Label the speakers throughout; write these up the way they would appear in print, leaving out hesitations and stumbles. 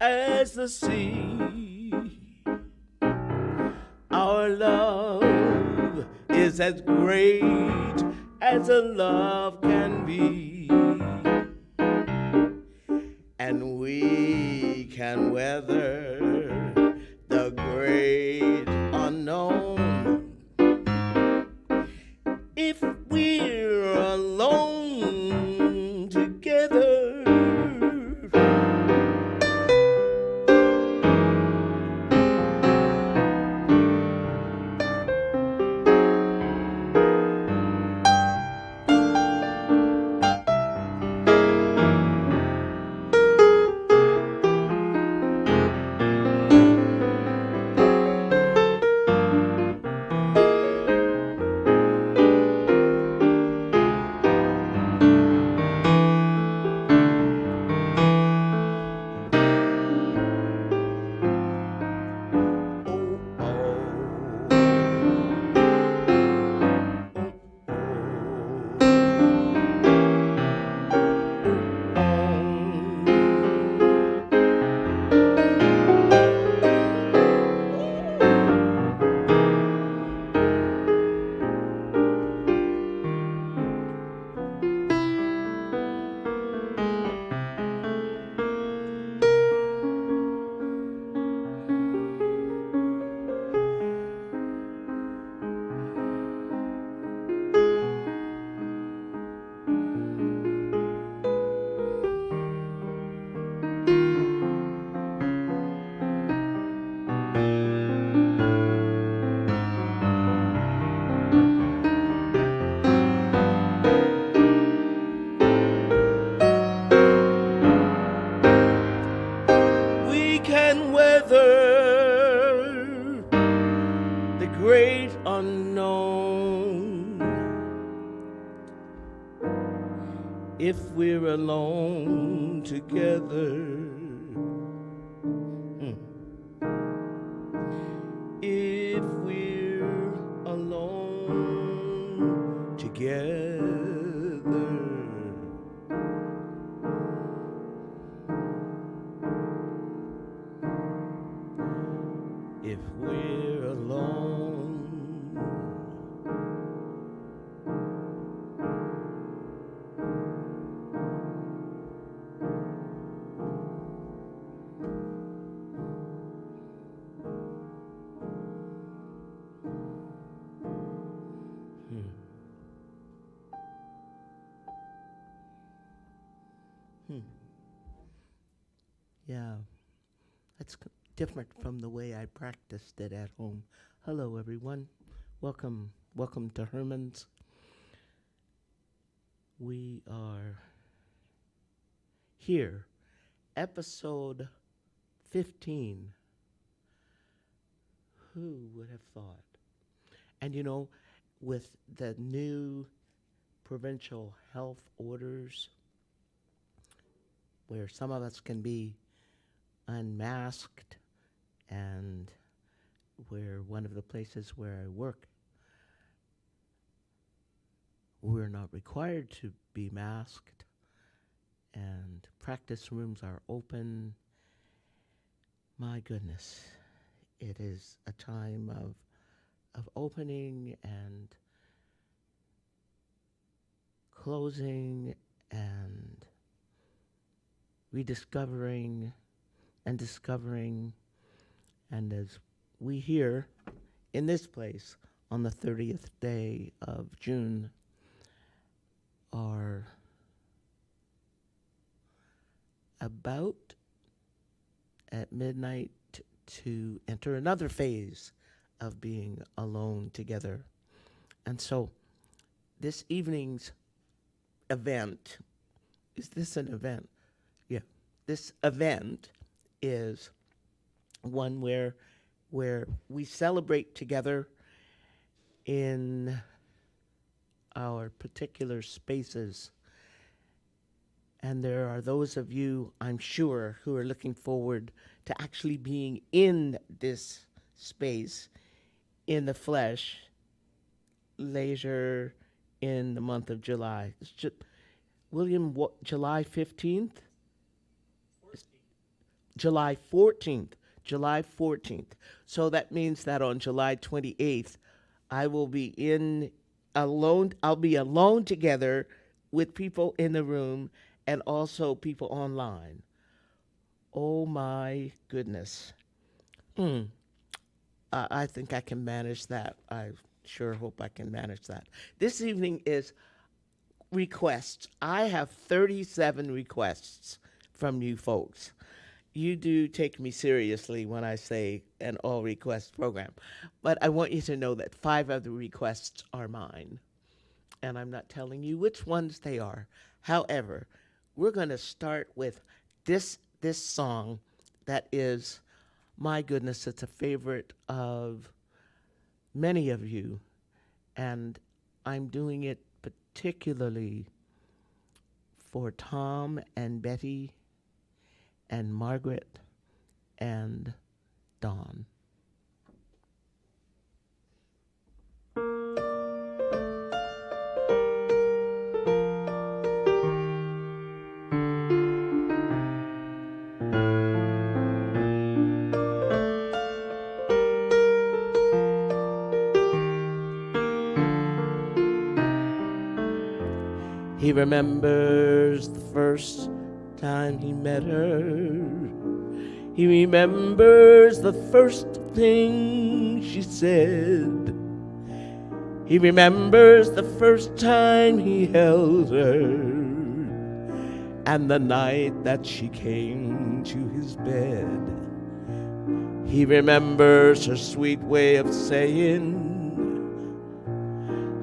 Speaker 1: as the sea. Our love is as great as a love can be, and we can weather the great unknown if we're alone together. We can weather the great unknown if we're alone together. If we're alone together. If we're alone. Yeah, that's different from the way I practiced it at home. Hello, everyone. Welcome to Herman's. We are here, episode 15. Who would have thought? And you know, with the new provincial health orders, where some of us can be unmasked, and where one of the places where I work, we're not required to be masked, and practice rooms are open. My goodness, it is a time of opening and closing and rediscovering and discovering. And as we hear in this place on the 30th day of June, are about at midnight to enter another phase of being alone together. And so this evening's event, is this an event? Yeah. This event is one where we celebrate together in our particular spaces. And there are those of you, I'm sure, who are looking forward to actually being in this space in the flesh later in the month of July. William, July 15th? July 14th. July 14th. So that means that on July 28th, I will be alone. I'll be alone together with people in the room and also people online. Oh my goodness. I think I can manage that. I sure hope I can manage that. This evening is requests. I have 37 requests from you folks. You do take me seriously when I say an all request program, but I want you to know that 5 of the requests are mine, and I'm not telling you which ones they are. However, we're going to start with this song that is, my goodness, it's a favorite of many of you, and I'm doing it particularly for Tom and Betty and Margaret and Dawn. He remembers the first time he met her. He remembers the first thing she said. He remembers the first time he held her and the night that she came to his bed. He remembers her sweet way of saying,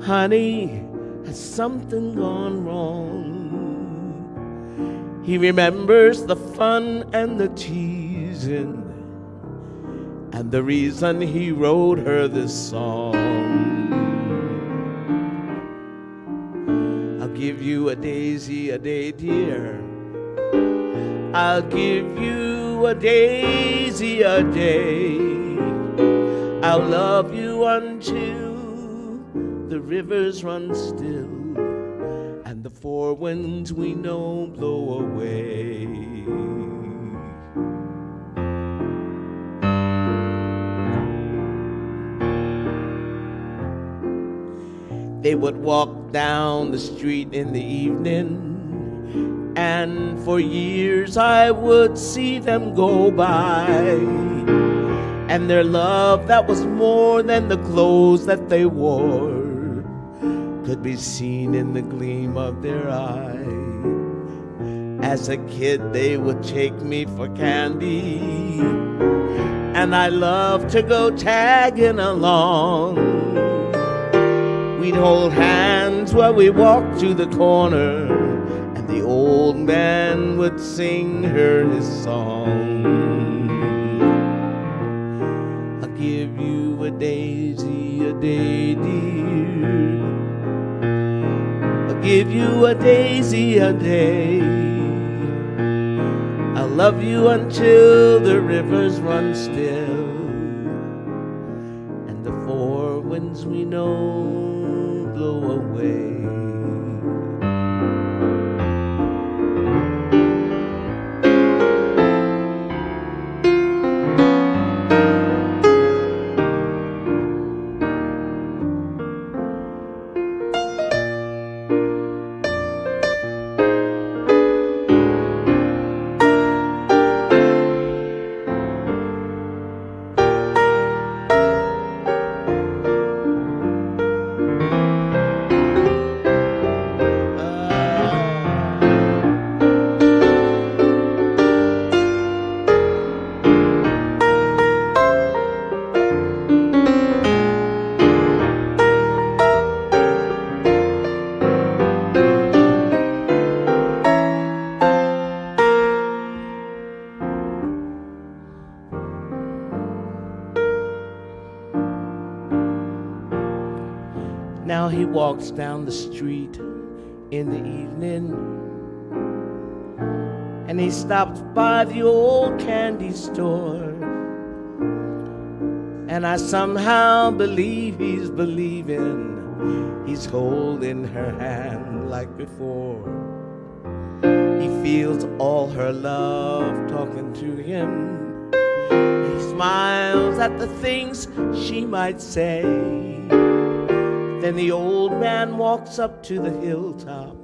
Speaker 1: "Honey, has something gone wrong?" He remembers the fun and the teasing and the reason he wrote her this song. I'll give you a daisy a day, dear. I'll give you a daisy a day. I'll love you until the rivers run still and the 4 winds we know blow away. They would walk down the street in the evening, and for years I would see them go by. And their love that was more than the clothes that they wore could be seen in the gleam of their eye. As a kid they would take me for candy, and I loved to go tagging along. We'd hold hands while we walked to the corner, and the old man would sing her his song. I'll give you a daisy a day, dear. I'll give you a daisy a day. I'll love you until the rivers run still and the 4 winds we know blow away. Now he walks down the street in the evening, and he stops by the old candy store, and I somehow believe he's believing he's holding her hand like before. He feels all her love talking to him. He smiles at the things she might say. Then the old man walks up to the hilltop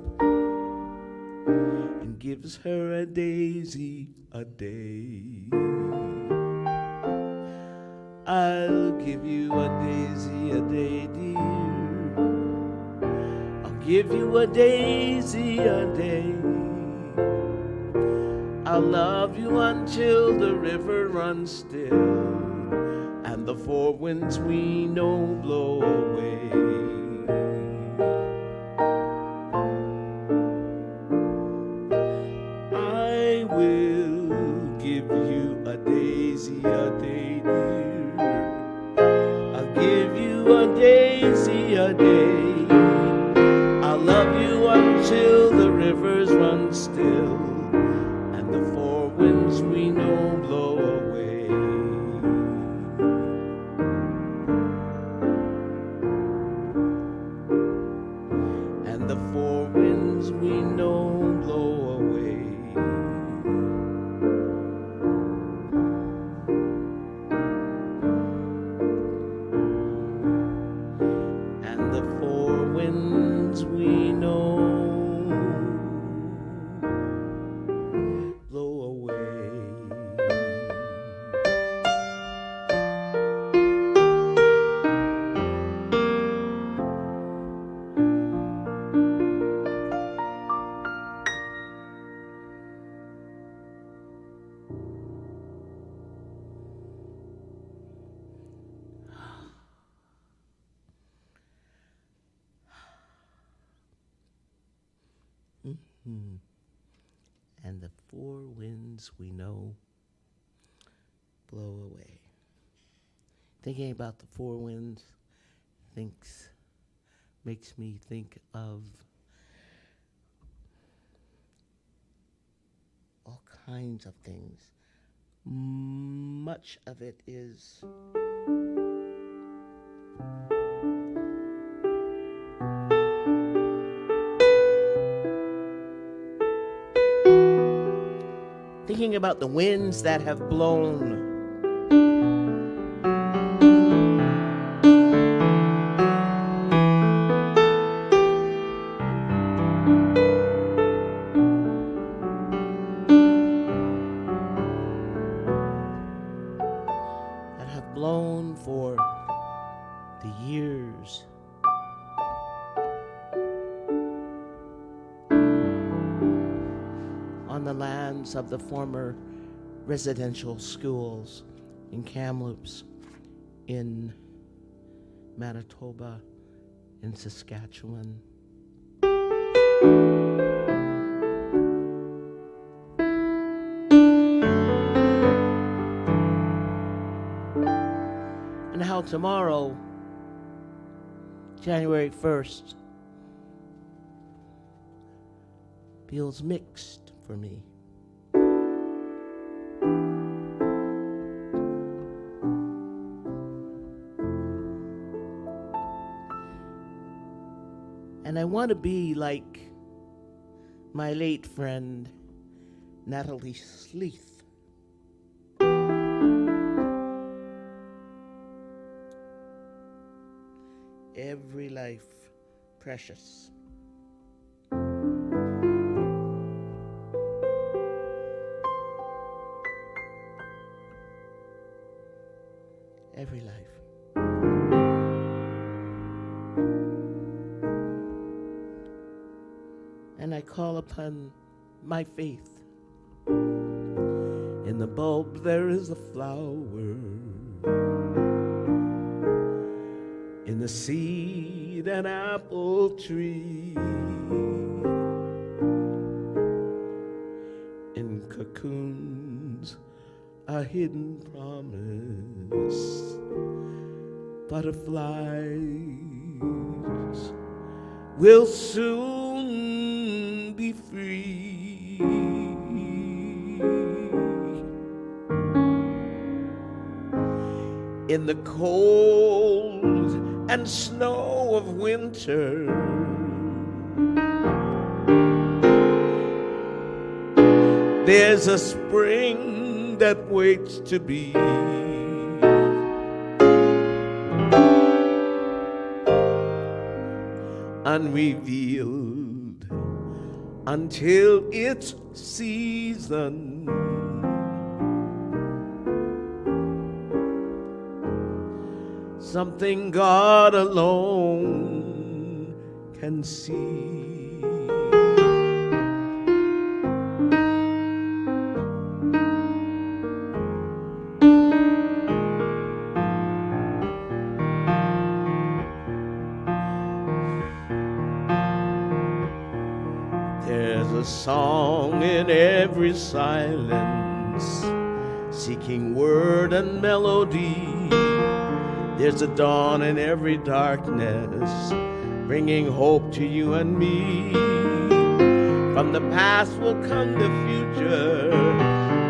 Speaker 1: and gives her a daisy a day. I'll give you a daisy a day, dear. I'll give you a daisy a day. I'll love you until the river runs still and the four winds we know blow away. I will give you a daisy a day, dear. I'll give you a daisy a day. I'll love you until the rivers run still and the four winds we know blow away. And the four winds we know blow away. And the four winds we know blow away. And the four winds we know blow away. Thinking about the four winds makes me think of all kinds of things. Much of it is thinking about the winds that have blown. That have blown for the years. On the lands of the former residential schools in Kamloops, in Manitoba, in Saskatchewan. And how tomorrow, January 1st, feels mixed for me. And I want to be like my late friend, Natalie Sleeth. Every life precious. Every life. And I call upon my faith. In the bulb there is a flower. In the seed an apple tree. In cocoons a hidden promise. Butterflies will soon be free. In the cold and snow of winter, There's a spring that waits to be unrevealed until its season. Something God alone can see. There's a song in every silence, seeking word and melody. There's a dawn in every darkness, bringing hope to you and me. From the past will come the future,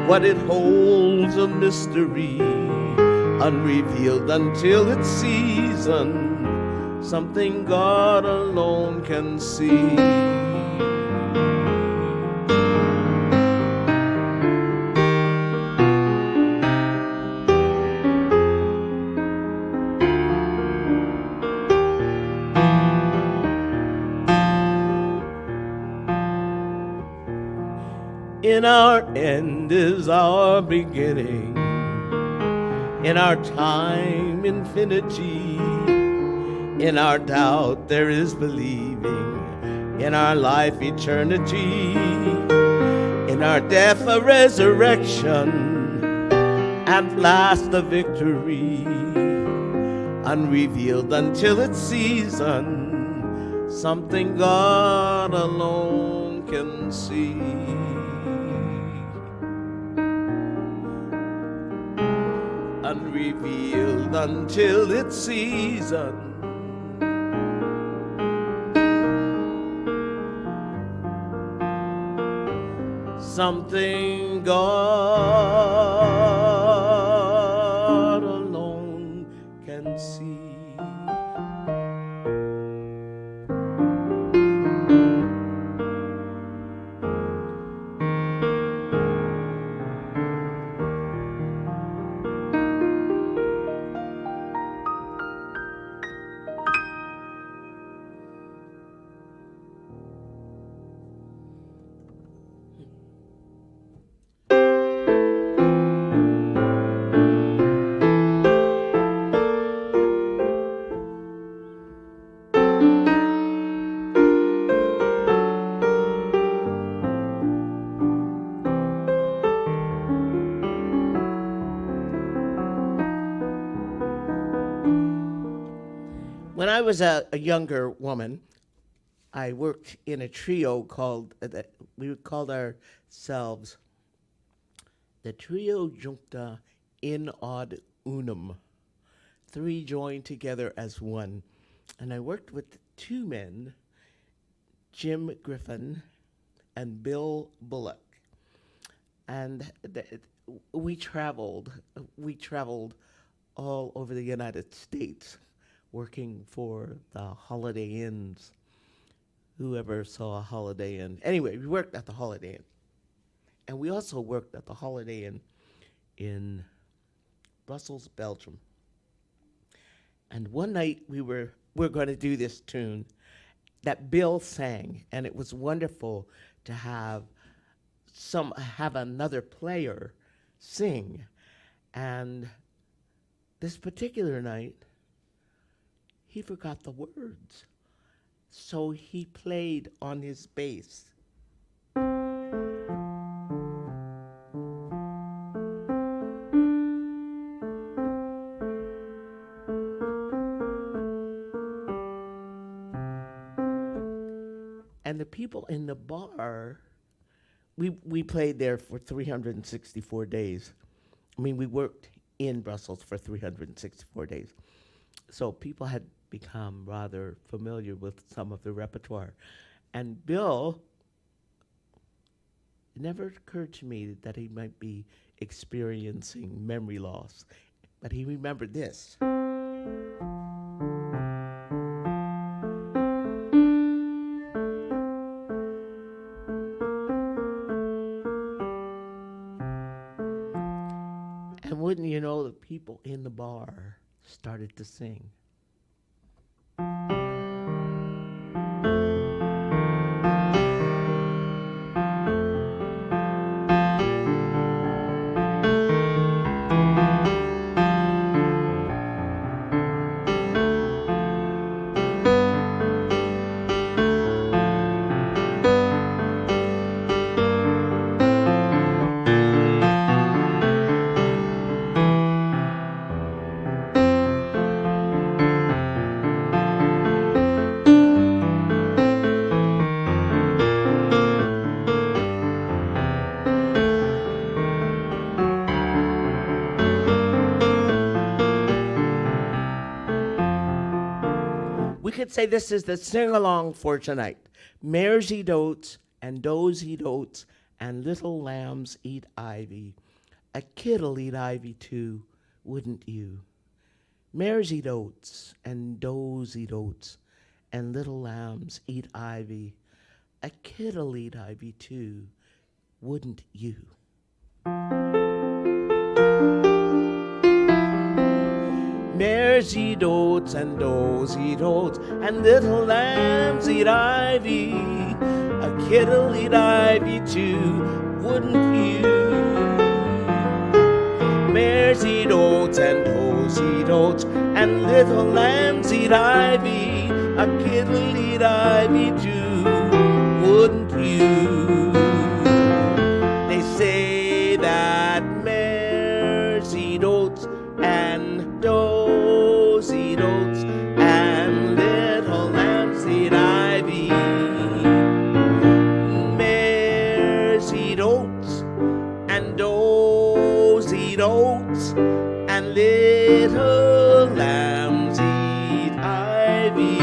Speaker 1: what it holds a mystery, unrevealed until its season, something God alone can see. In our end is our beginning, in our time infinity, in our doubt there is believing, in our life eternity, in our death a resurrection, at last a victory, unrevealed until its season, something God alone can see. Unrevealed until its season, something God alone can see. When I was a younger woman, I worked in a trio called, we called ourselves the Trio Juncta in Ad Unum, three joined together as one. And I worked with two men, Jim Griffin and Bill Bullock. And we traveled all over the United States, working for the Holiday Inns. Whoever saw a Holiday Inn. Anyway, we worked at the Holiday Inn. And we also worked at the Holiday Inn in Brussels, Belgium. And one night we're going to do this tune that Bill sang, and it was wonderful to have another player sing. And this particular night, he forgot the words. So he played on his bass. And the people in the bar, we played there for 364 days. I mean, we worked in Brussels for 364 days. So people had become rather familiar with some of the repertoire. And Bill, it never occurred to me that he might be experiencing memory loss, but he remembered this. people in the bar started to sing. We could say this is the sing-along for tonight. Mares eat oats, and does eat oats, and little lambs eat ivy. A kid'll eat ivy too, wouldn't you? Mares eat oats, and does eat oats, and little lambs eat ivy. A kid'll eat ivy too, wouldn't you? Mares eat oats, and does eat oats, and little lambs eat ivy. A kid'll eat ivy too, wouldn't you? Mares eat oats, and does eat oats, and little lambs eat ivy. A kid'll eat ivy too, wouldn't you? They say that mares eat oats, and does eat oats, and little lambs eat ivy. Mares eat oats, and does eat oats, and little lambs eat ivy.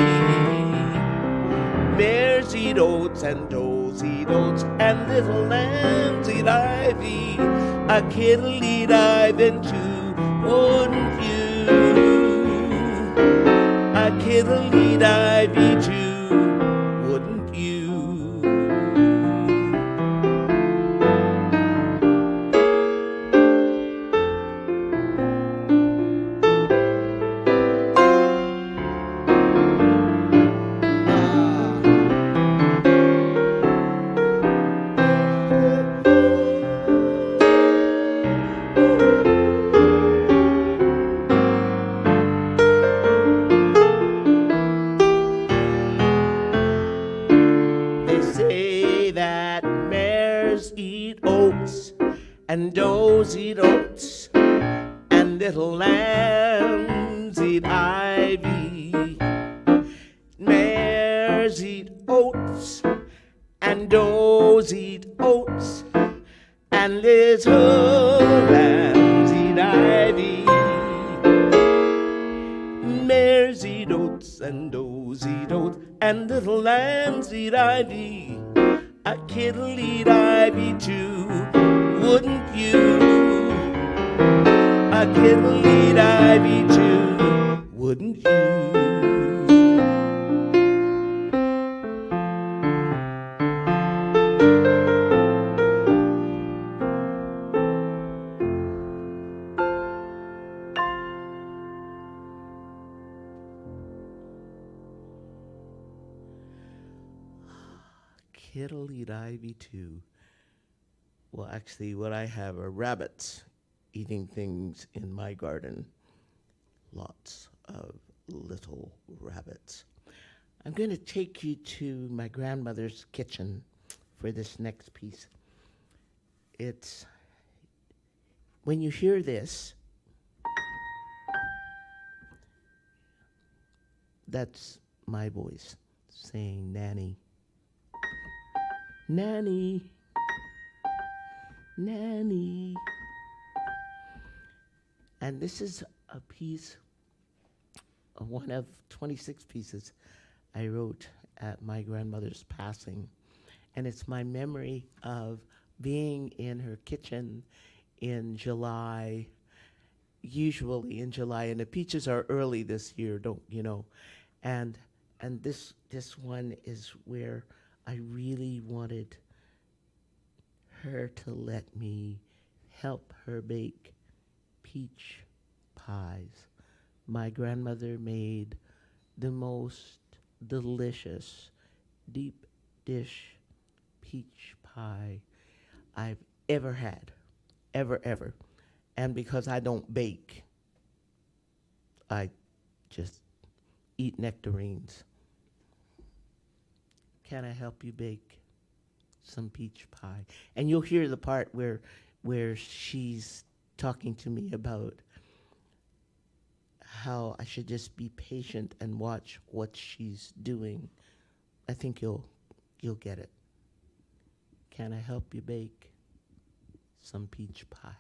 Speaker 1: Mares eat oats, and does eat oats, and little lambs eat ivy. A kid'll eat ivy too, wouldn't you? A kid'll eat ivy too, wouldn't you? And does eat oats, and little lambs eat ivy. Mares eat oats, and does eat oats, and little lambs eat ivy. Mares eat oats, and does eat oats, and little lambs eat ivy. A kid'll eat ivy too, wouldn't you? A kid'll eat ivy too, wouldn't you? Kid'll eat ivy too. Well, actually, what I have are rabbits eating things in my garden. Lots of little rabbits. I'm going to take you to my grandmother's kitchen for this next piece. It's, when you hear this, that's my voice saying, Nanny. Nanny. Nanny. And this is a piece, one of 26 pieces I wrote at my grandmother's passing. And it's my memory of being in her kitchen in July, usually in July, and the peaches are early this year, don't you know? And this one is where I really wanted her to let me help her bake peach pies. My grandmother made the most delicious deep dish peach pie I've ever had, ever. And because I don't bake, I just eat nectarines. Can I help you bake some peach pie? And you'll hear the part where she's talking to me about how I should just be patient and watch what she's doing. I think you'll get it. Can I help you bake some peach pie?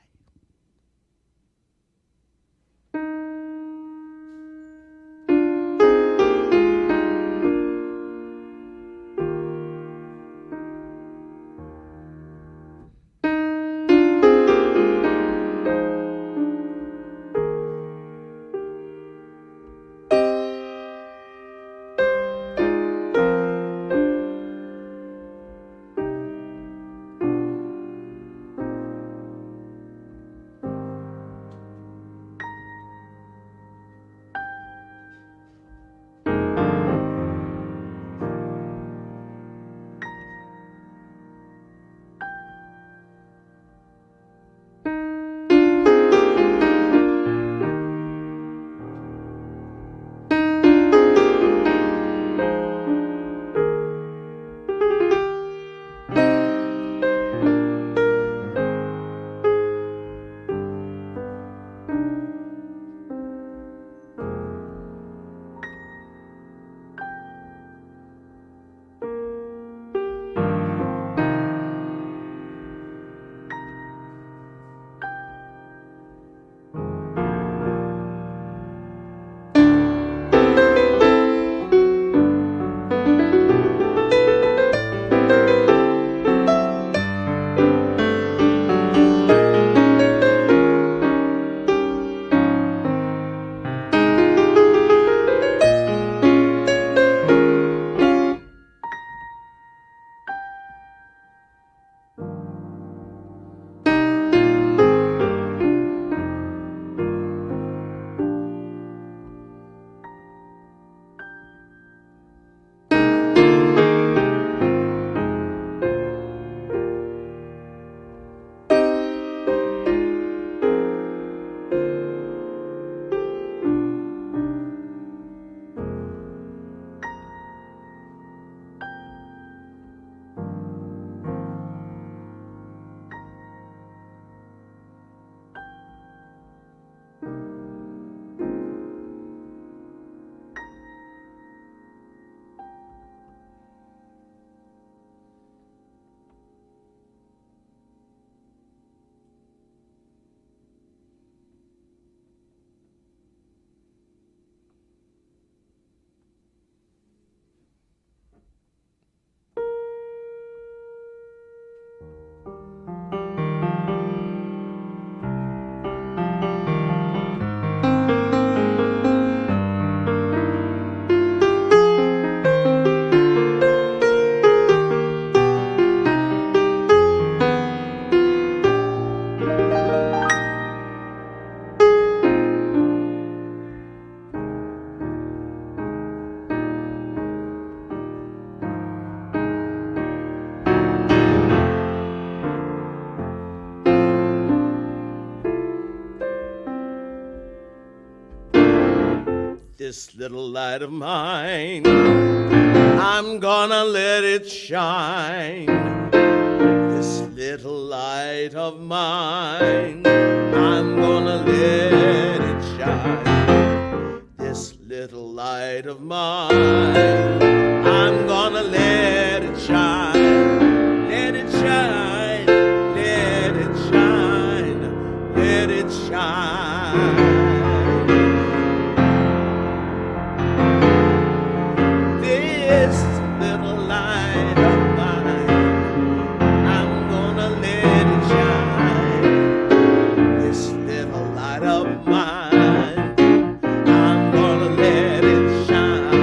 Speaker 1: This little light of mine, I'm gonna let it shine. This little light of mine, I'm gonna let it shine. This little light of mine, I'm gonna let it shine. Let it shine, let it shine, let it shine. This little light of mine, I'm gonna let it shine. This little light of mine, I'm gonna let it shine.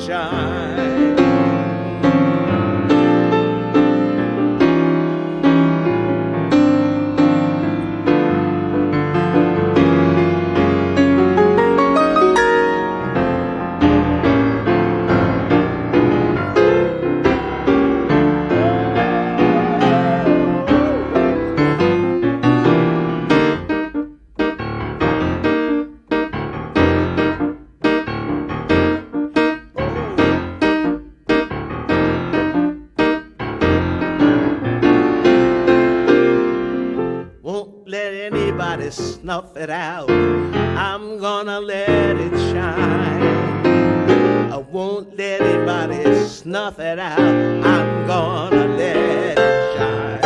Speaker 1: shine. Snuff it out. I'm gonna let it shine. I won't let anybody snuff it out. I'm gonna let it shine.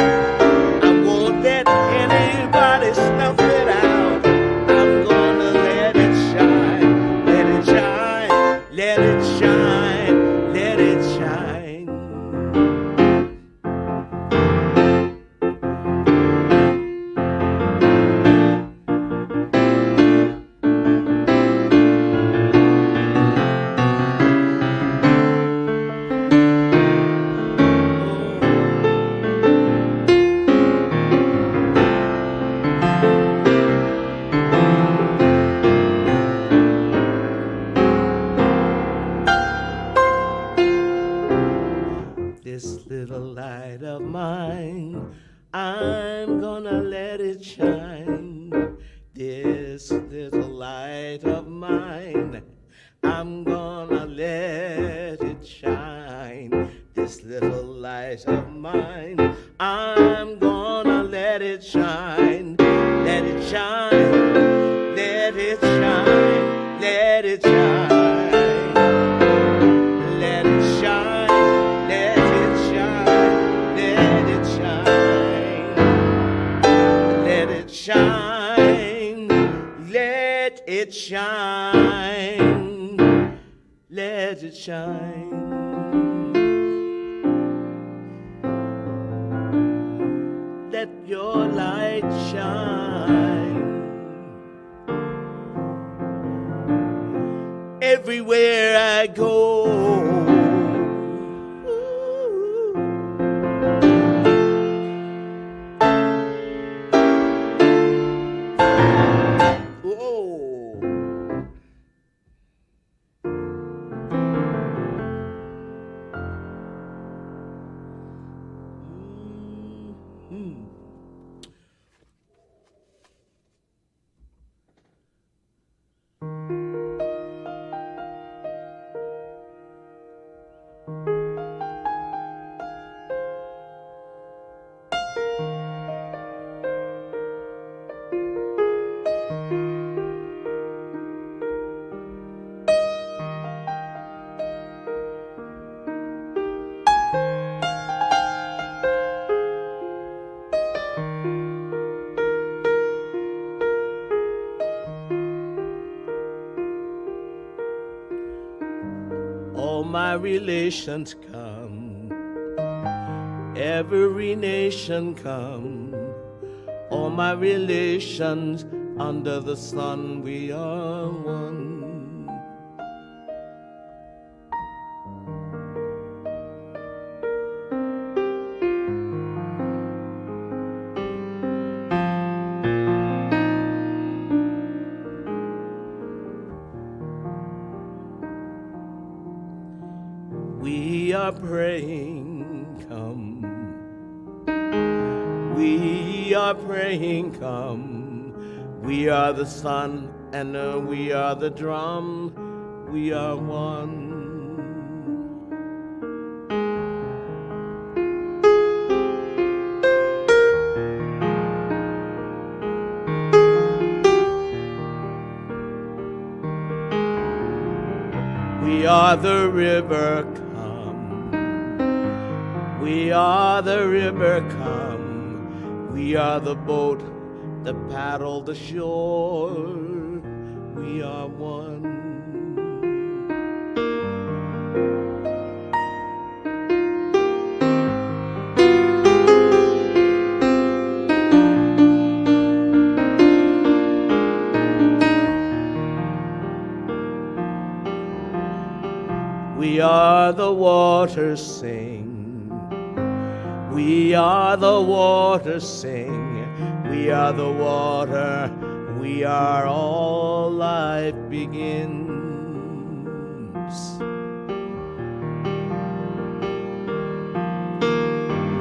Speaker 1: I won't let anybody snuff it out. I'm gonna let it shine. Let it shine. Let it shine. Let it shine. This little light of mine, I'm gonna let it shine. This little light of mine, I'm gonna let it shine. This little light of mine, I'm gonna let it shine. Let it shine, let it shine, let it shine. Let it shine. Shine, let it shine, let it shine. Let your light shine everywhere I go. All my relations come, every nation come. All my relations under the sun, we are one. We are praying, come. We are praying, come. We are the sun and we are the drum. We are one. We are the river, come. We are the river, come. We are the boat that paddle the shore. We are one. We are the waters, sing. We are the water, sing. We are the water. We are all life begins.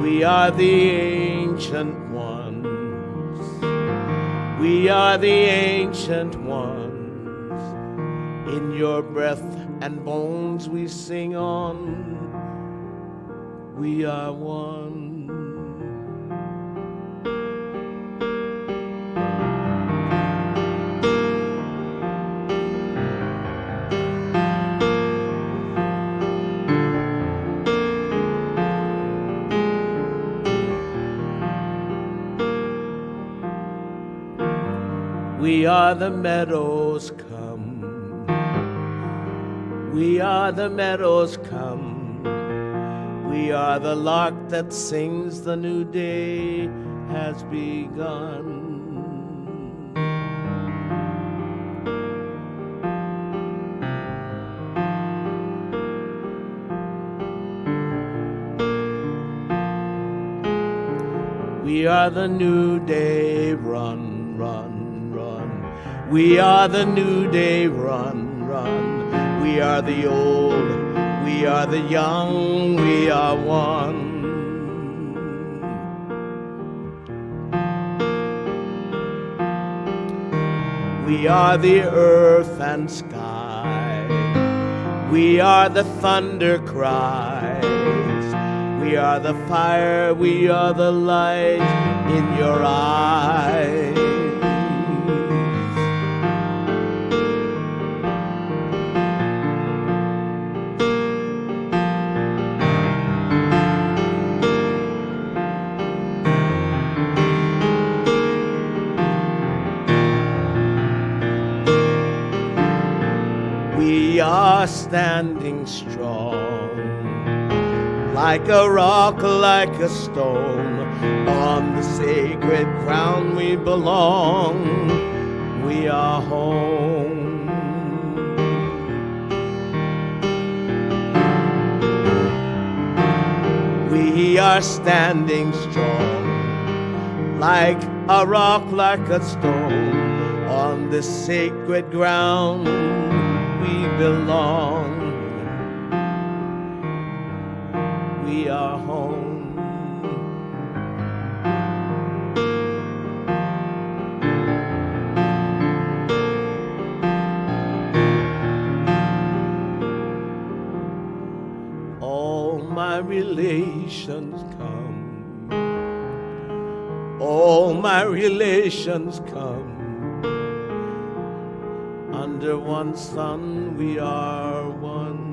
Speaker 1: We are the ancient ones. We are the ancient ones. In your breath and bones we sing on. We are one. We are the meadows come. We are the meadows come. We are the lark that sings the new day has begun. We are the new day, run, run, run. We are the new day, run, run. We are the old, we are the young, we are one. We are the earth and sky. We are the thunder cries. We are the fire, we are the light in your eyes. We are standing strong, like a rock, like a stone, on the sacred ground we belong. We are home. We are standing strong, like a rock, like a stone, on the sacred ground we belong. We are home. All my relations come. All my relations come. Under one sun we are one.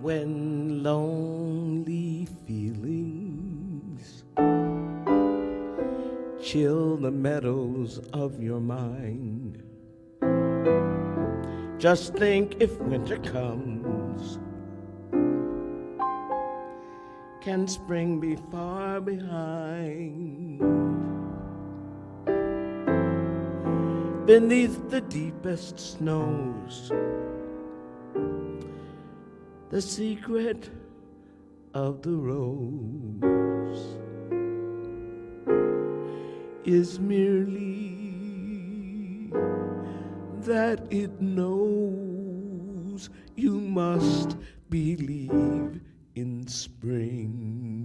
Speaker 1: When lonely feelings chill the meadows of your mind, just think if winter comes, can spring be far behind? Beneath the deepest snows, the secret of the rose is merely that it knows you must believe in spring.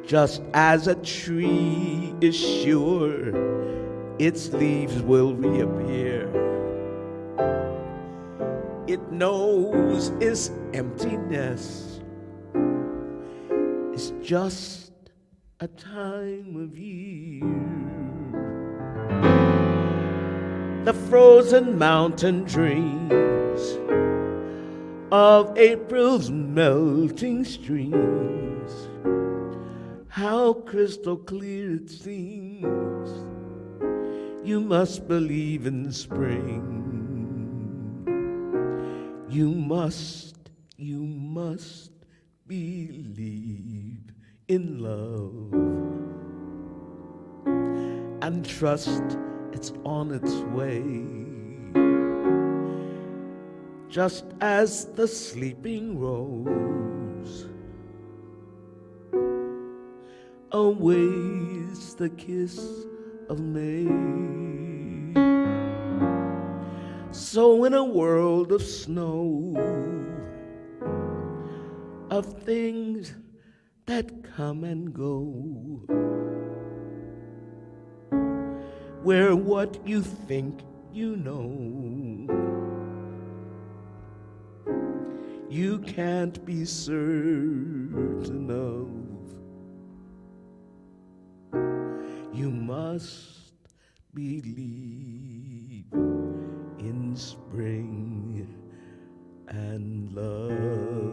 Speaker 1: Just as a tree is sure its leaves will reappear, it knows its emptiness is just a time of year. The frozen mountain dreams of April's melting streams, how crystal clear it seems. You must believe in spring. You must believe in love and trust it's on its way. Just as the sleeping rose awaits the kiss of May, so in a world of snow, of things that come and go, where what you think you know, you can't be certain of. You must believe in spring and love.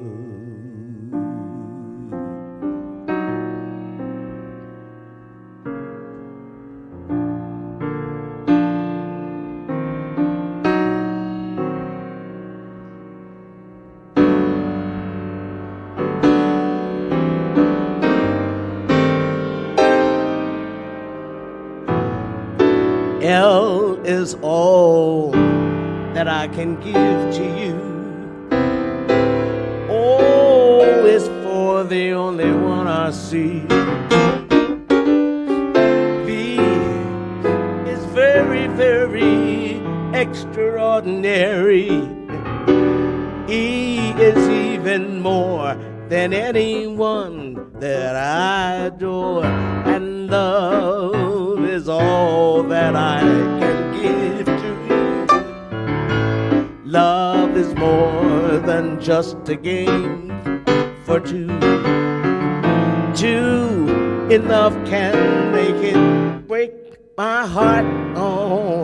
Speaker 1: L is all that I can give to you. O is for the only one I see. V is very, very extraordinary. E is even more than anyone that I adore. And love is all that I can give to you. Love is more than just a game for two. Two enough can make it break my heart. Oh,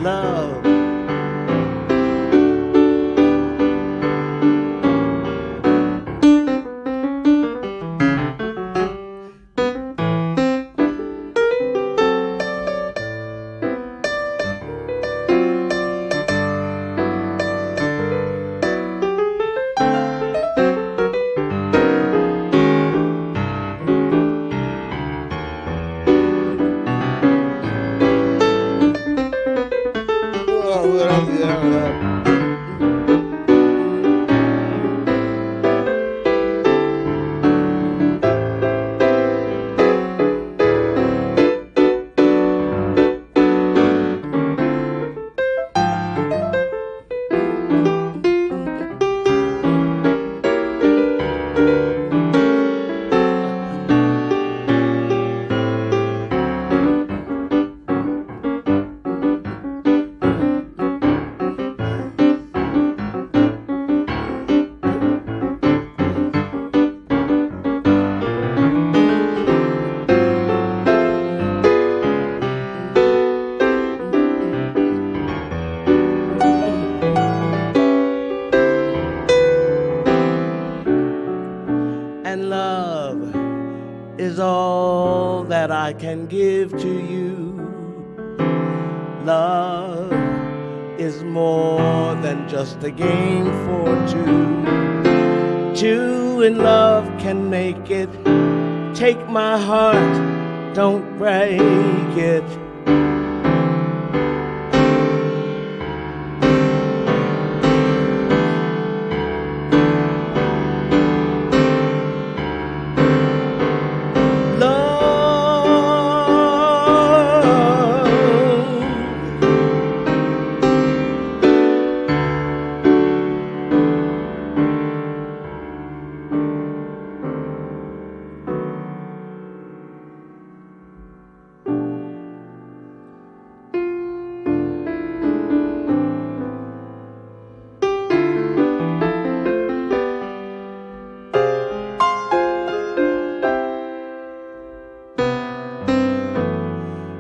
Speaker 1: love. I can give to you. Love is more than just a game for two. Two in love can make it. Take my heart, don't break it.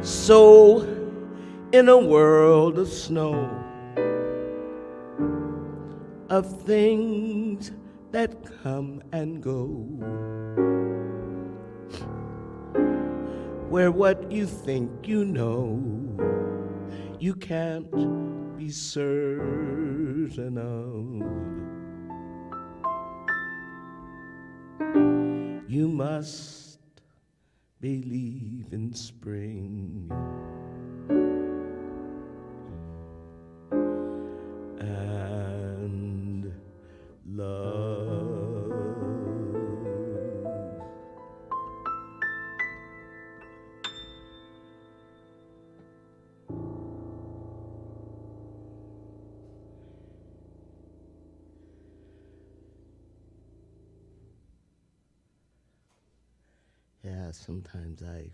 Speaker 1: So, in a world of snow, of things that come and go, where what you think you know, you can't be certain of. You must believe in spring and love. Yeah, sometimes I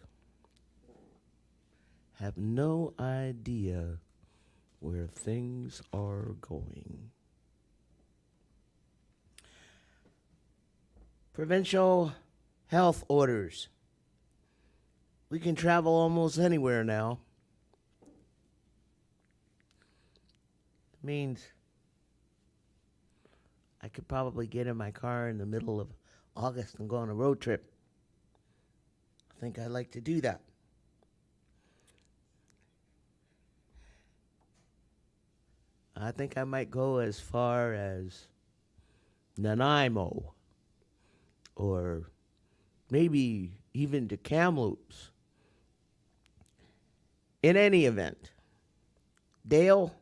Speaker 1: have no idea where things are going. Provincial health orders. We can travel almost anywhere now. Means I could probably get in my car in the middle of August and go on a road trip. I think I'd like to do that. I think I might go as far as Nanaimo or maybe even to Kamloops. In any event, Dale,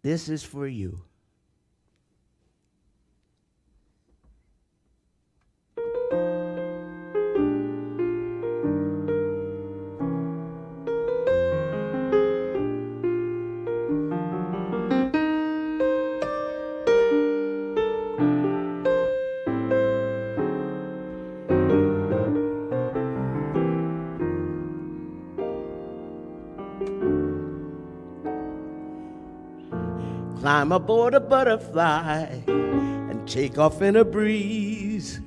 Speaker 1: this is for you. Climb aboard a butterfly and take off in a breeze.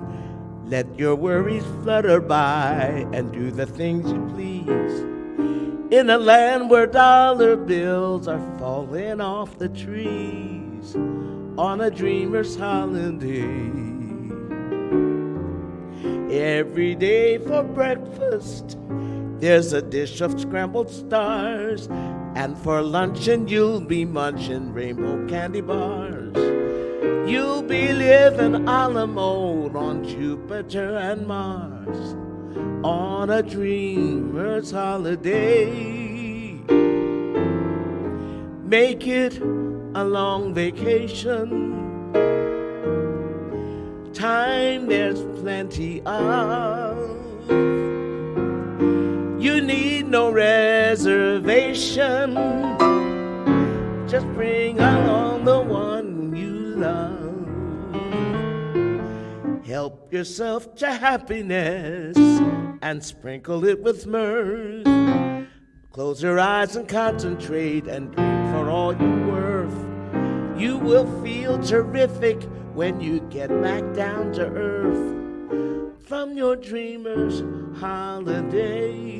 Speaker 1: Let your worries flutter by and do the things you please. In a land where dollar bills are falling off the trees on a dreamer's holiday. Every day for breakfast there's a dish of scrambled stars, and for luncheon you'll be munching rainbow candy bars. You'll be living a la mode on Jupiter and Mars on a dreamer's holiday. Make it a long vacation. Time there's plenty of. You need no reservation. Just bring along the one you love. Help yourself to happiness and sprinkle it with mirth. Close your eyes and concentrate and dream for all you're worth. You will feel terrific when you get back down to earth from your dreamer's holiday.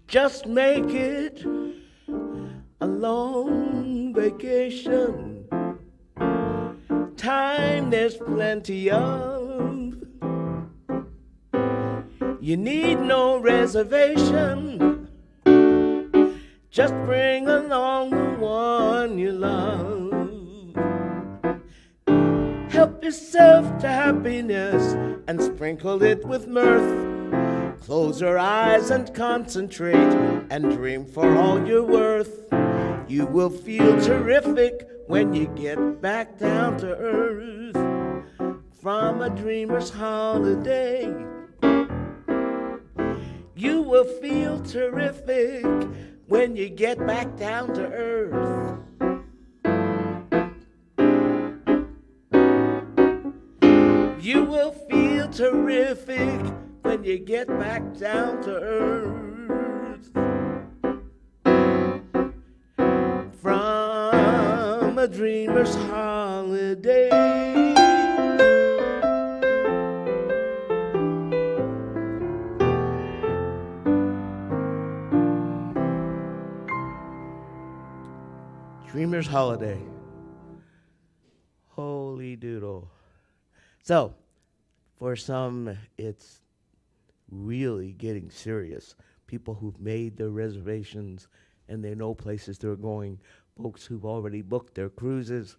Speaker 1: Just make it a long vacation. Time there's plenty of. You need no reservation. Just bring along the one you love. Help yourself to happiness and sprinkle it with mirth. Close your eyes and concentrate and dream for all you're worth. You will feel terrific when you get back down to earth. From a dreamer's holiday, you will feel terrific when you get back down to earth. You will feel terrific when you get back down to earth. From a dreamer's holiday. Dreamer's holiday. Holy doodle. So, for some, it's really getting serious. People who've made their reservations and they know places they're going. Folks who've already booked their cruises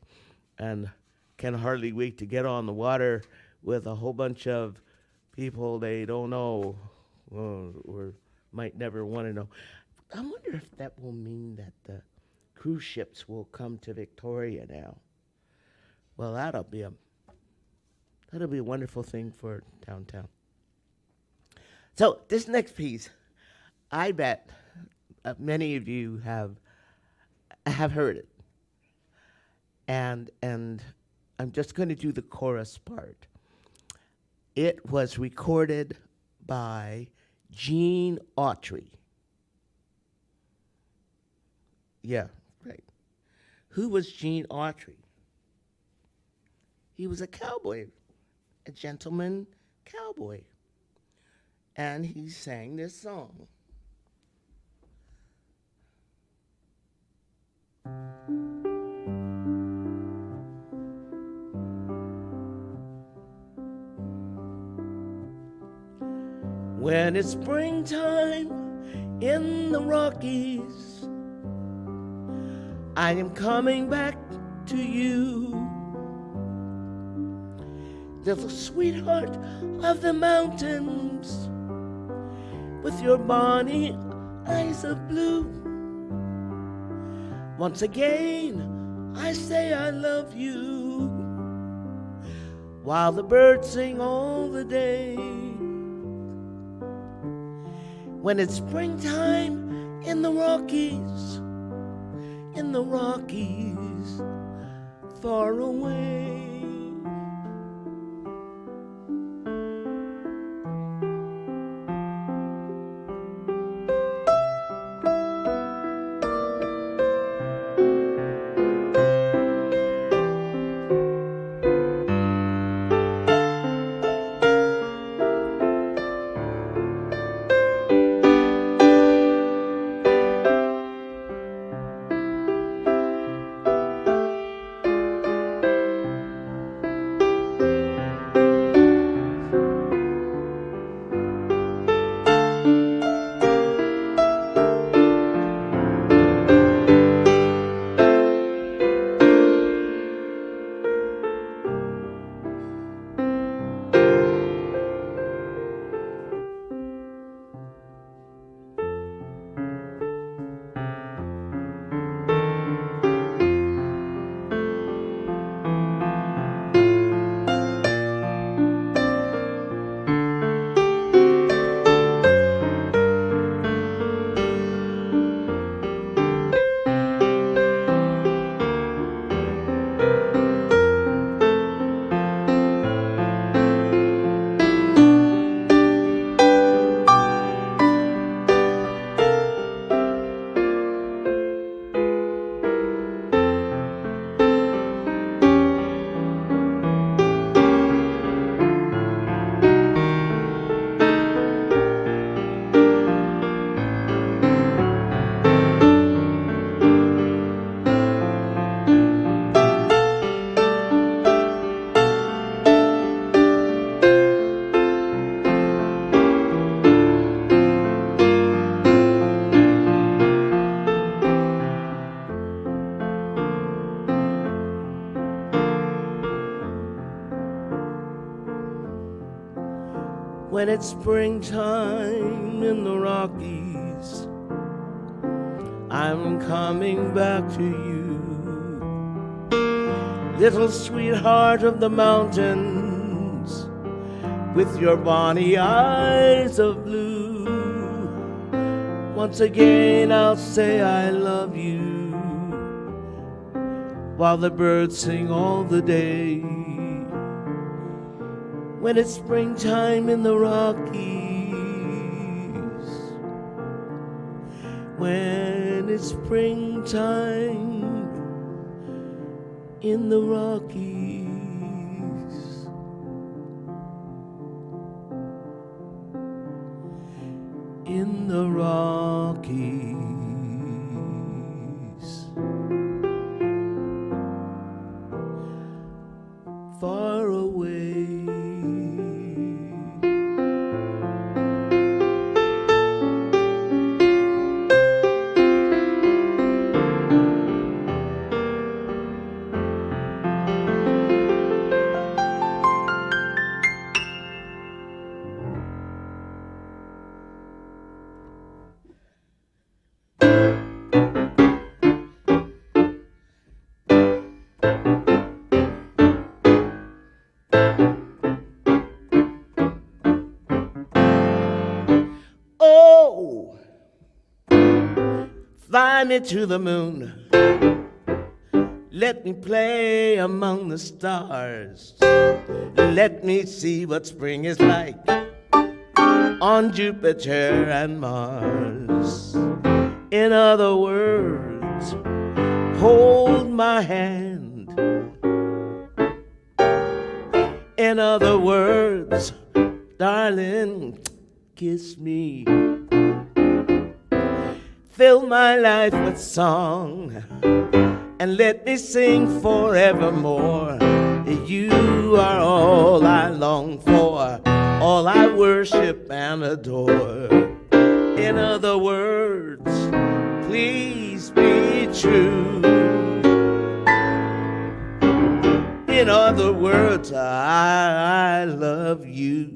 Speaker 1: and can hardly wait to get on the water with a whole bunch of people they don't know or might never want to know. I wonder if that will mean that the cruise ships will come to Victoria now. Well, that'll be a wonderful thing for downtown. So this next piece, I bet many of you have heard it, and I'm just going to do the chorus part. It was recorded by Gene Autry. Yeah, right. Who was Gene Autry? He was a cowboy, a gentleman cowboy. And he sang this song. When it's springtime in the Rockies, I am coming back to you, little sweetheart of the mountains, with your bonny eyes of blue. Once again, I say I love you, while the birds sing all the day. When it's springtime in the Rockies, far away. when it's springtime in the Rockies, I'm coming back to you. Little sweetheart of the mountains, with your bonny eyes of blue. Once again I'll say I love you, while the birds sing all the day. When it's springtime in the Rockies, when it's springtime in the Rockies. In the Rockies. Far away. Fly me to the moon, let me play among the stars. Let me see what spring is like on Jupiter and Mars. In other words, hold my hand. In other words, darling, kiss me. Fill my life with song and let me sing forevermore. You are all I long for, all I worship and adore. In other words, please be true. In other words, I love you.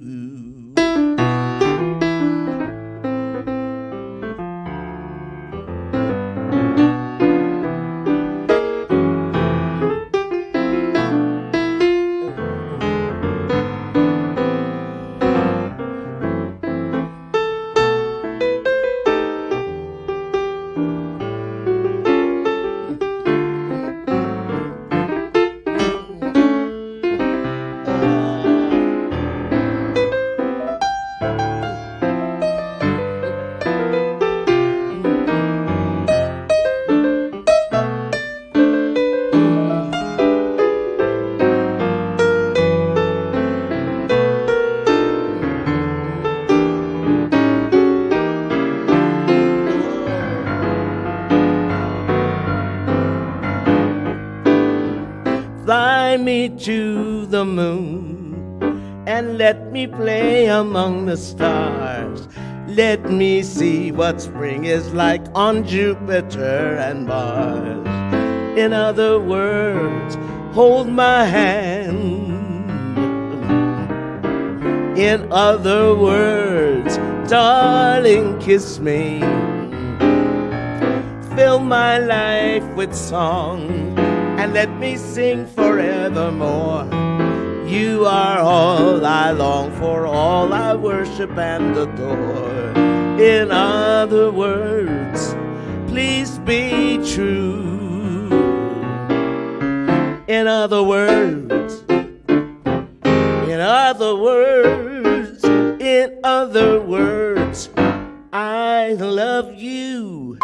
Speaker 1: Fly me to the moon and let me play among the stars. Let me see what spring is like on Jupiter and Mars. In other words, hold my hand. In other words, darling, kiss me. Fill my life with song and let me sing forevermore. You are all I long for, all I worship and adore. In other words, please be true. In other words, in other words, in other words, I love you.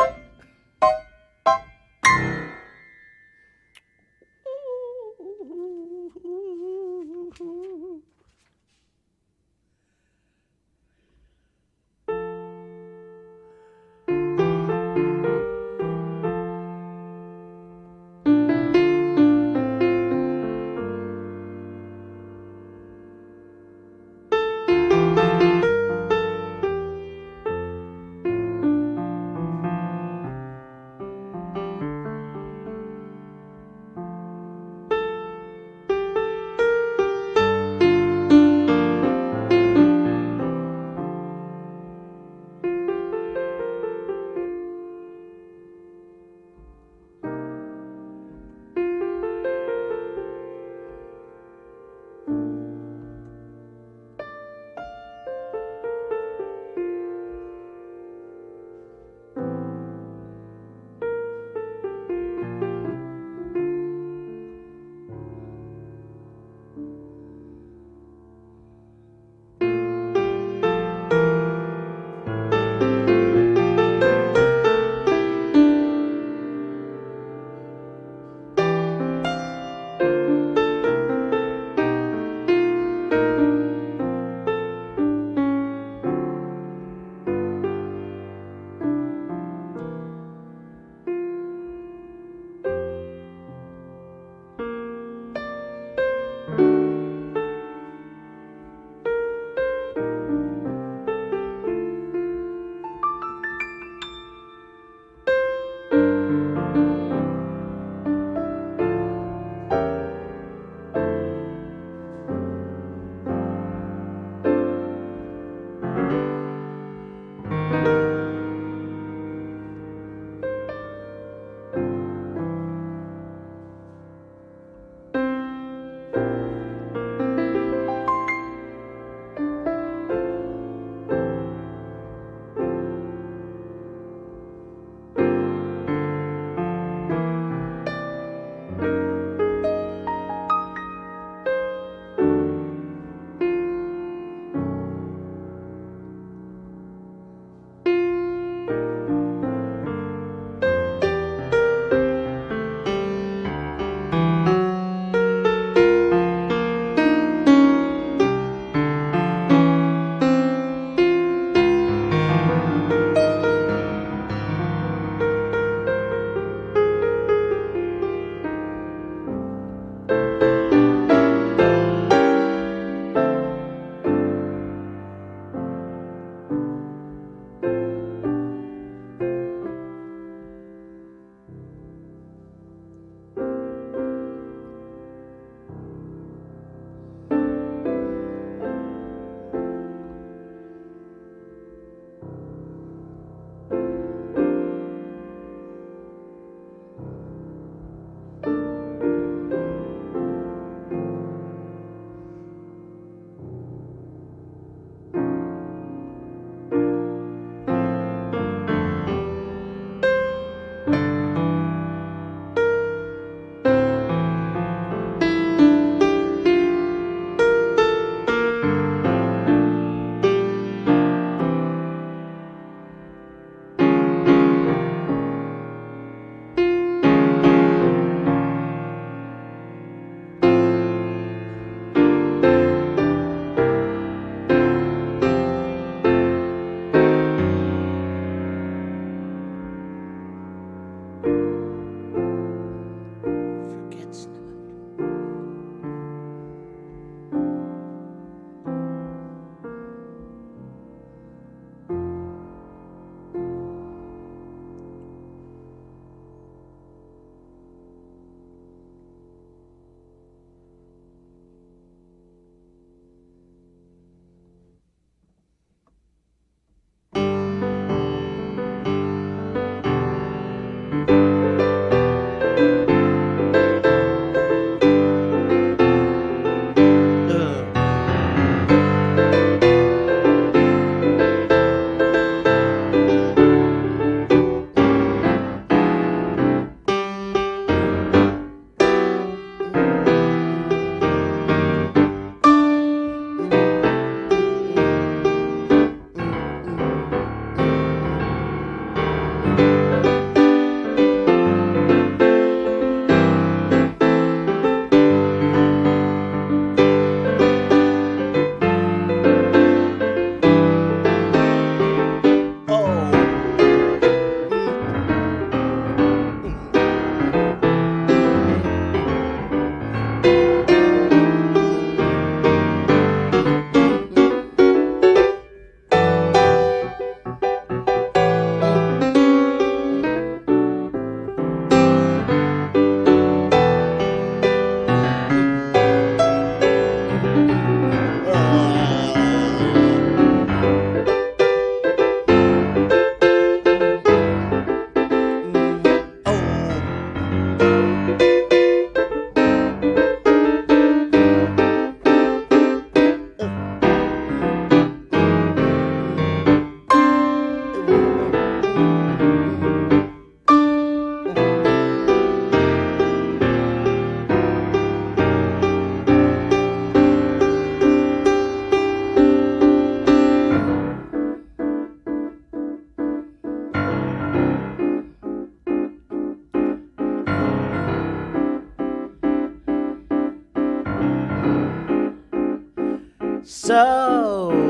Speaker 1: So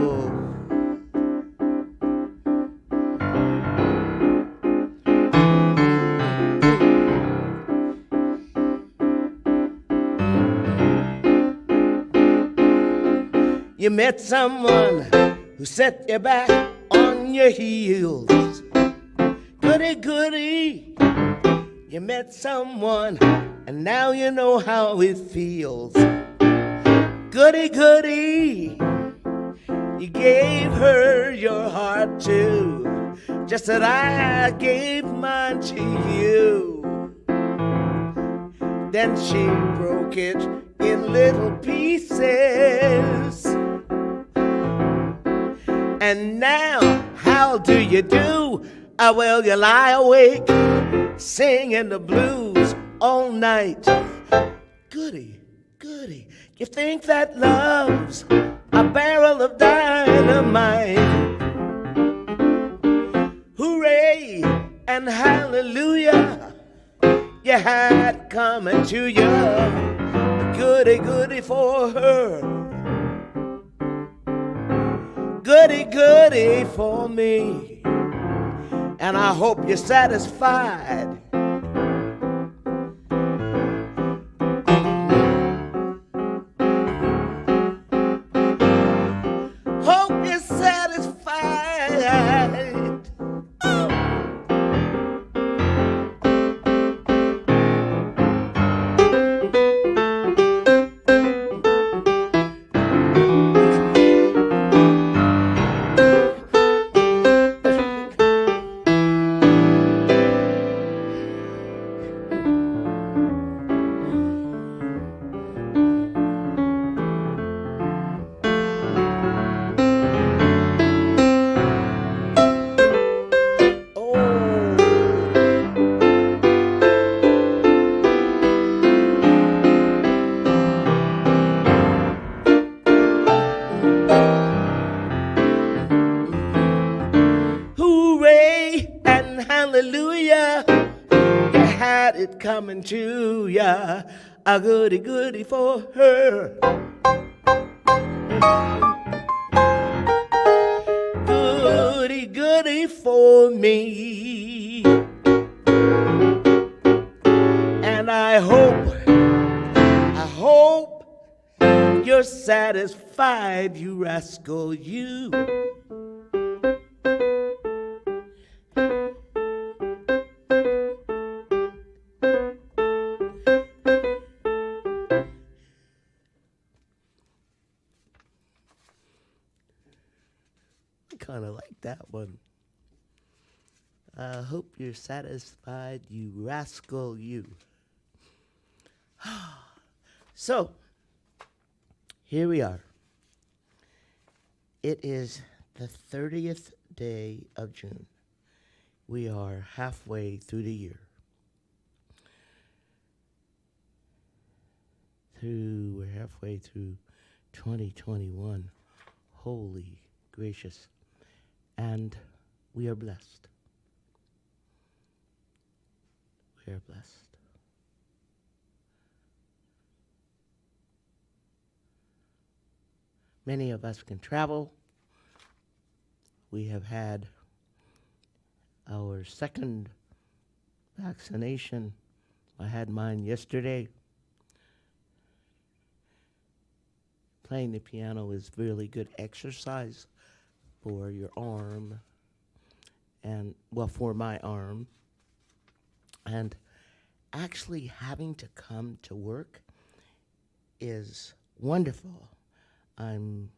Speaker 1: you met someone who set you back on your heels. Goody, goody. You met someone and now you know how it feels. Goody, goody. You gave her your heart too, just as I gave mine to you. Then she broke it in little pieces. And now, how do you do? Well, you lie awake, singing the blues all night. Goody, goody. You think that love's a barrel of dynamite. Hooray and hallelujah, you had coming to you. Goody, goody for her. Goody, goody for me. And I hope you're satisfied. Hope you're satisfied. Hallelujah, you had it coming to ya. A goody, goody for her. Goody, goody for me. And I hope you're satisfied, you rascal, you. Kind of like that one. I hope you're satisfied, you rascal, you. So, here we are. It is the 30th day of June. We are halfway through the year. We're halfway through 2021. Holy gracious. And we are blessed. We are blessed. Many of us can travel. We have had our second vaccination. I had mine yesterday. Playing the piano is really good exercise for your arm, and well, for my arm. And actually having to come to work is wonderful. I'm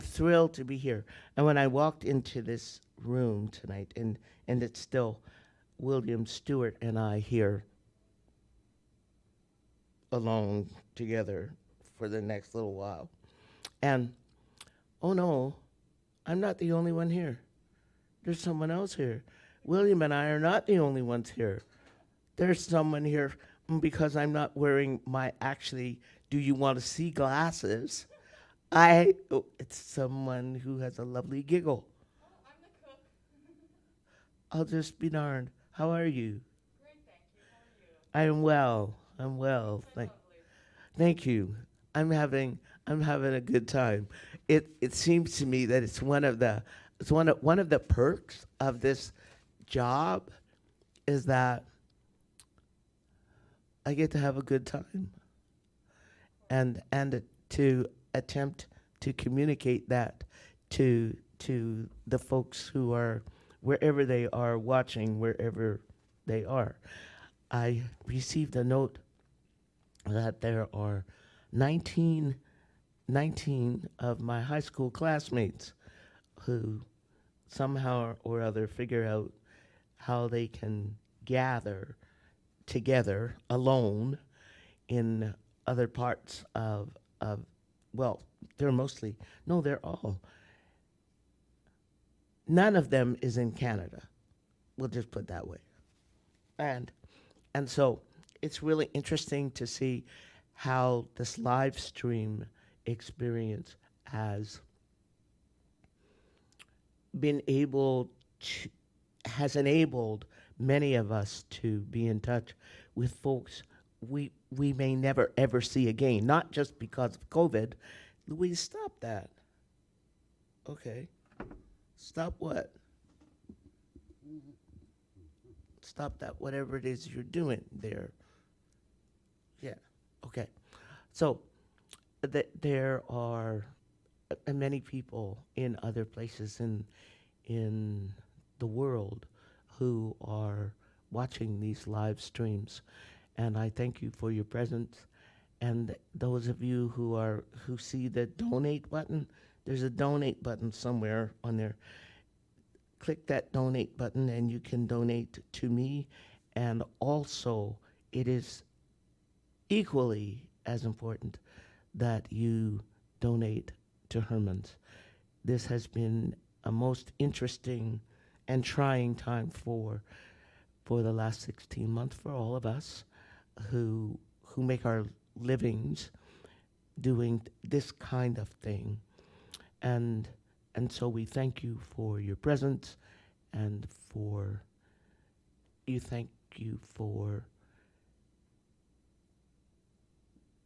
Speaker 1: thrilled to be here. And when I walked into this room tonight, and it's still William Stewart and I here alone together for the next little while. And oh no, I'm not the only one here. There's someone else here. William and I are not the only ones here. There's someone here because I'm not wearing my actually, do you want to see glasses? It's someone who has a lovely giggle.
Speaker 2: Oh, I'm the cook.
Speaker 1: I'll just be darned. How are you? I am well. I'm well. Thank you. I'm having I'm having a good time. It seems to me that it's one of the perks of this job is that I get to have a good time and to attempt to communicate that to the folks who are wherever they are watching, wherever they are. I received a note that there are 19, 19 of my high school classmates who somehow or other figure out how they can gather together alone in other parts of well, they're mostly, no, they're all. None of them is in Canada. We'll just put it that way. And and so it's really interesting to see how this live stream experience has been able to, has enabled many of us to be in touch with folks we may never ever see again, not just because of COVID. Louise, stop that. Okay. Stop what? Stop that, whatever it is you're doing there. Yeah, okay. So there are many people in other places in the world who are watching these live streams, and I thank you for your presence. And those of you who see the donate button, there's a donate button somewhere on there. Click that donate button and you can donate to me. And also, it is equally as important that you donate to Herman's. This has been a most interesting and trying time for the last 16 months for all of us who make our livings doing this kind of thing. And so we thank you for your presence and for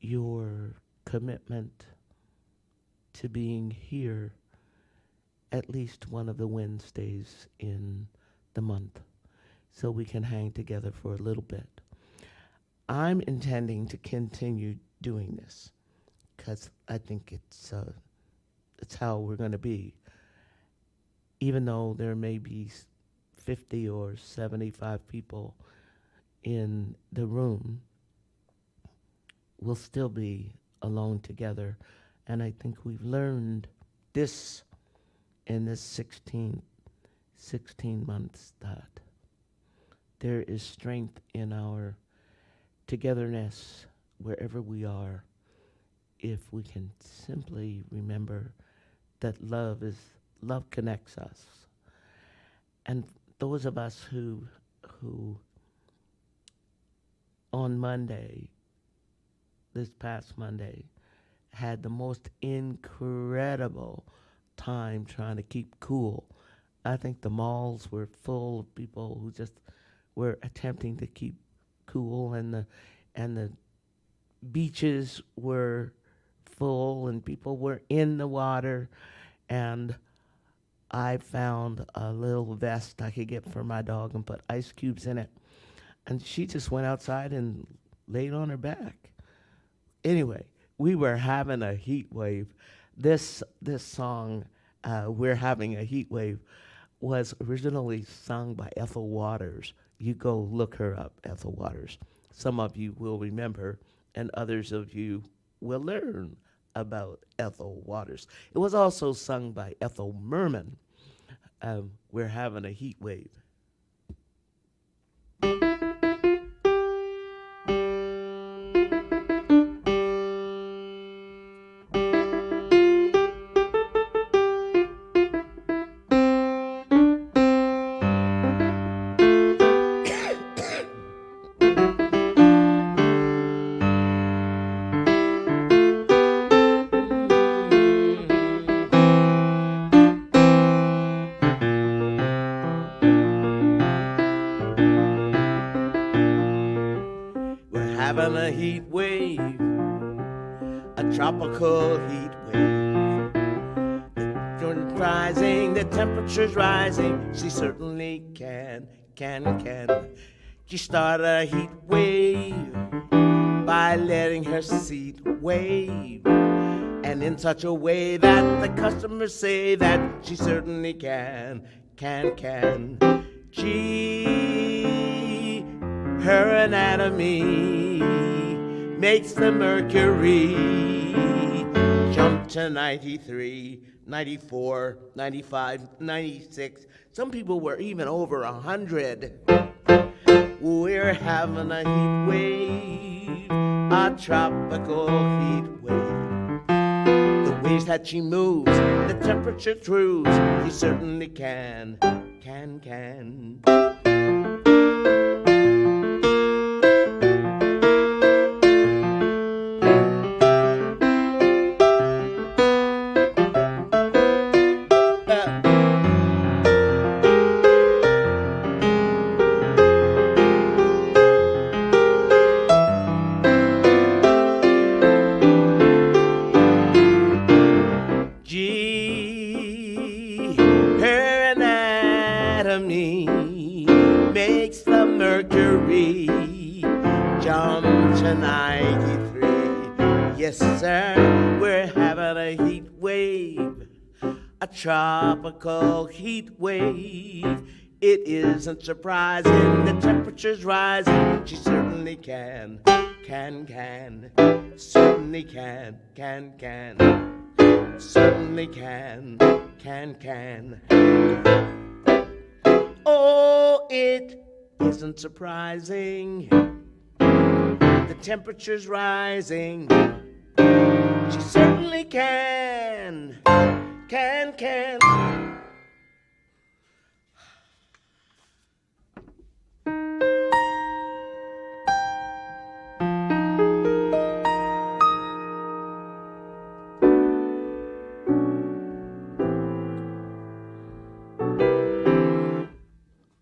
Speaker 1: your commitment to being here at least one of the Wednesdays in the month so we can hang together for a little bit. I'm intending to continue doing this because I think it's how we're going to be. Even though there may be 50 or 75 people in the room, we'll still be alone together. And I think we've learned this in this 16 months that there is strength in our togetherness wherever we are if we can simply remember that love connects us. And those of us who on Monday, this past Monday, had the most incredible time trying to keep cool. I think the malls were full of people who just were attempting to keep cool, and the beaches were full and people were in the water, and I found a little vest I could get for my dog and put ice cubes in it, and she just went outside and laid on her back. Anyway, we were having a heat wave. This song, We're Having a Heat Wave, was originally sung by Ethel Waters. You go look her up, Ethel Waters. Some of you will remember, and others of you will learn about Ethel Waters. It was also sung by Ethel Merman. We're having a heat wave. having a heat wave, a tropical heat wave. The sun's rising, the temperature's rising. She certainly can. She started a heat wave by letting her seat wave, and in such a way that the customers say that she certainly can. Gee, her anatomy makes the mercury jump to 93, 94, 95, 96. Some people were even over 100. We're having a heat wave, a tropical heat wave. The ways that she moves, the temperature proves she certainly can. Makes the mercury jump to 93. Yes, sir, we're having a heat wave, a tropical heat wave. It isn't surprising, the temperature's rising. She certainly can. Certainly can. Certainly can. Oh, it isn't surprising. The temperature's rising. She certainly can.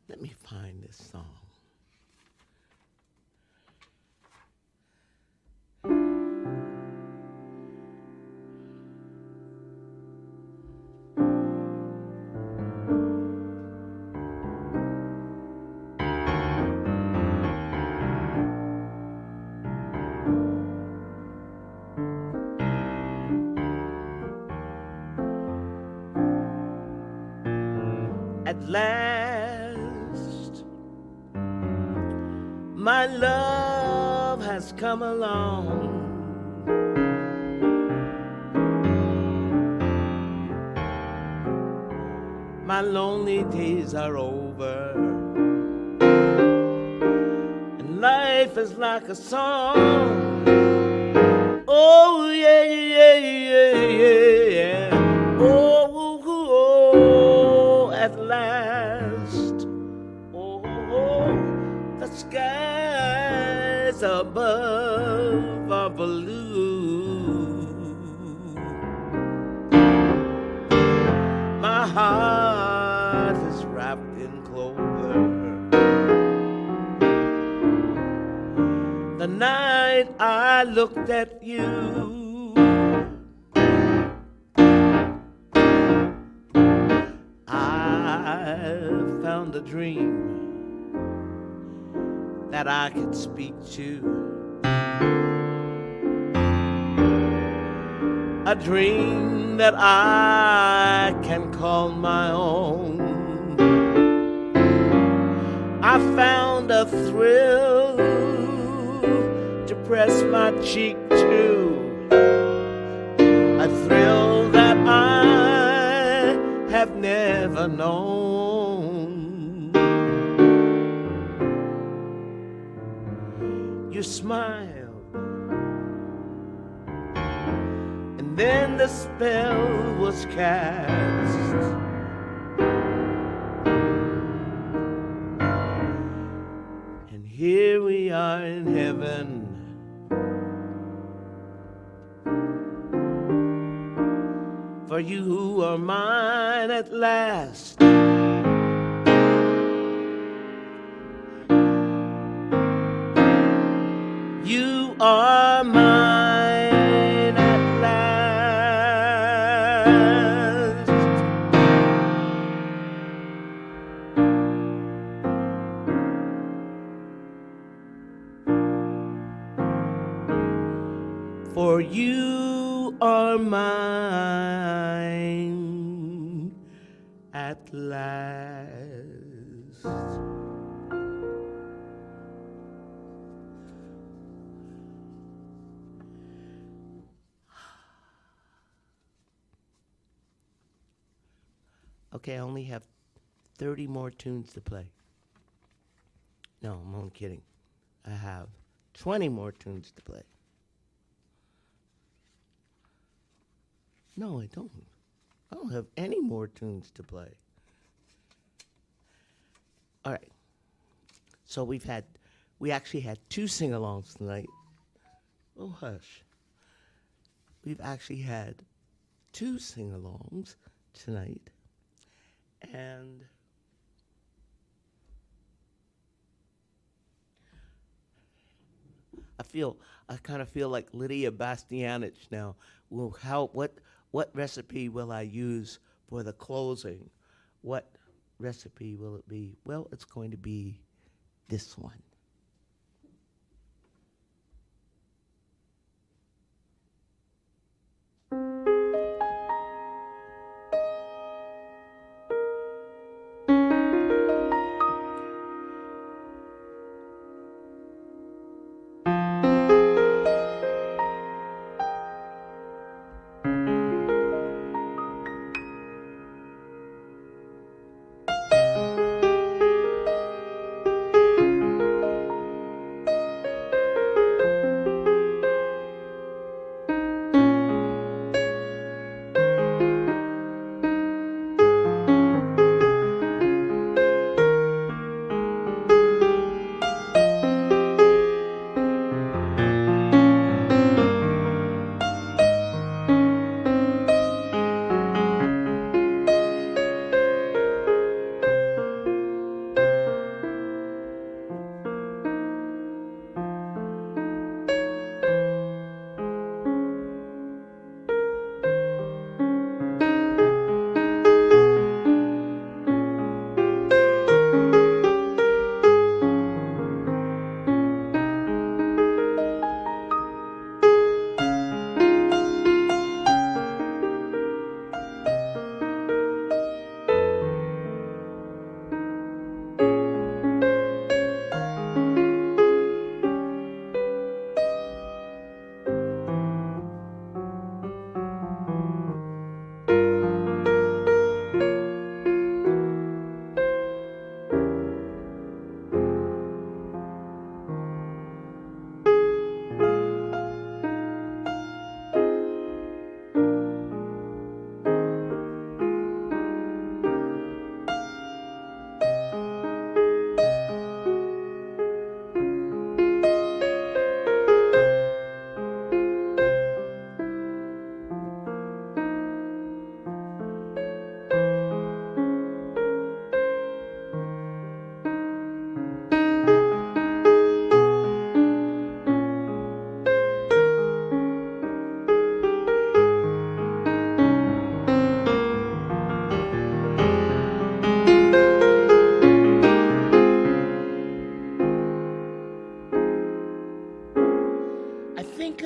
Speaker 1: Let me find this song. At last, my love has come along. My lonely days are over, and life is like a song. Oh, yeah. At last, the skies above are blue. My heart is wrapped in clover. The night I looked at you, found a dream that I could speak to, a dream that I can call my own. I found a thrill to press my cheek to, a thrill that I have never known. You smiled, and then the spell was cast. And here we are in heaven, for you who are mine at last. You for you are mine at last. Okay, I only have 30 more tunes to play. No, I'm only kidding. I have 20 more tunes to play. No, I don't. I don't have any more tunes to play. All right. So we actually had 2 sing-alongs tonight. Oh, hush. We've actually had 2 sing-alongs tonight. And I kind of feel like Lydia Bastianich now. What recipe will I use for the closing? What recipe will it be? Well, it's going to be this one.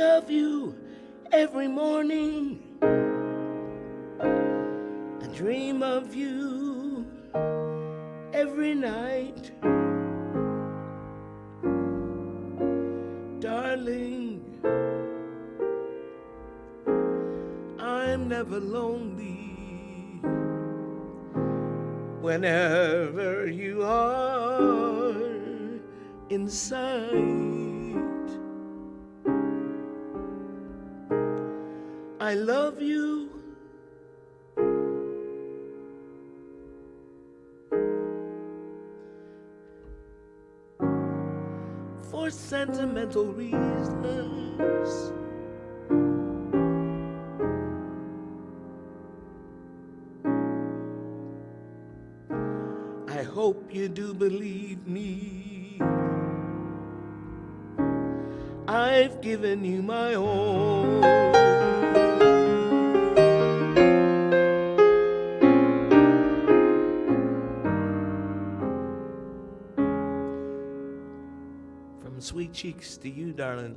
Speaker 1: Of you every morning, I dream of you every night, darling. I'm never lonely whenever you are in sight. I love you for sentimental reasons. I hope you do believe me. I've given you my all. Sweet cheeks to you, darling.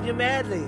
Speaker 1: you madly.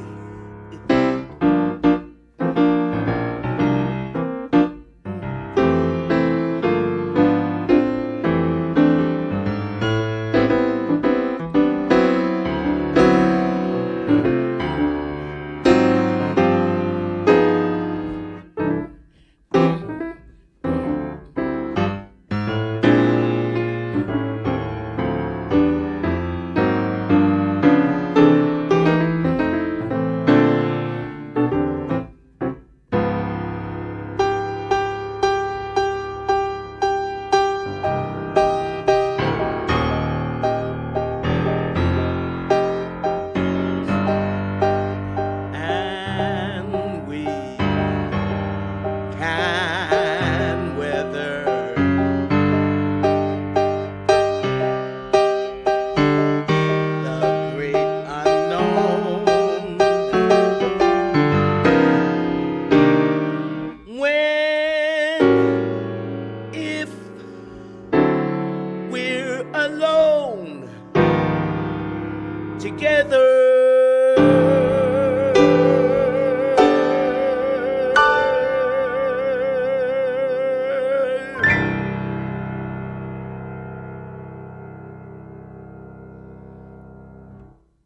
Speaker 1: And we can weather the great unknown when, if we're alone together.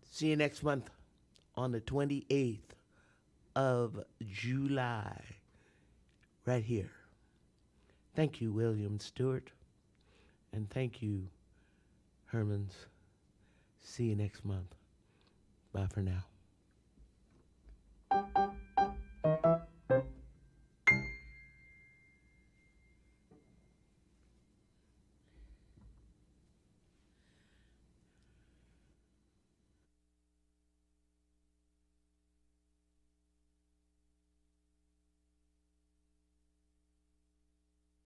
Speaker 1: See you next month on the 28th of July, right here. Thank you, William Stewart, and thank you, Hermans. See you next month. Bye for now.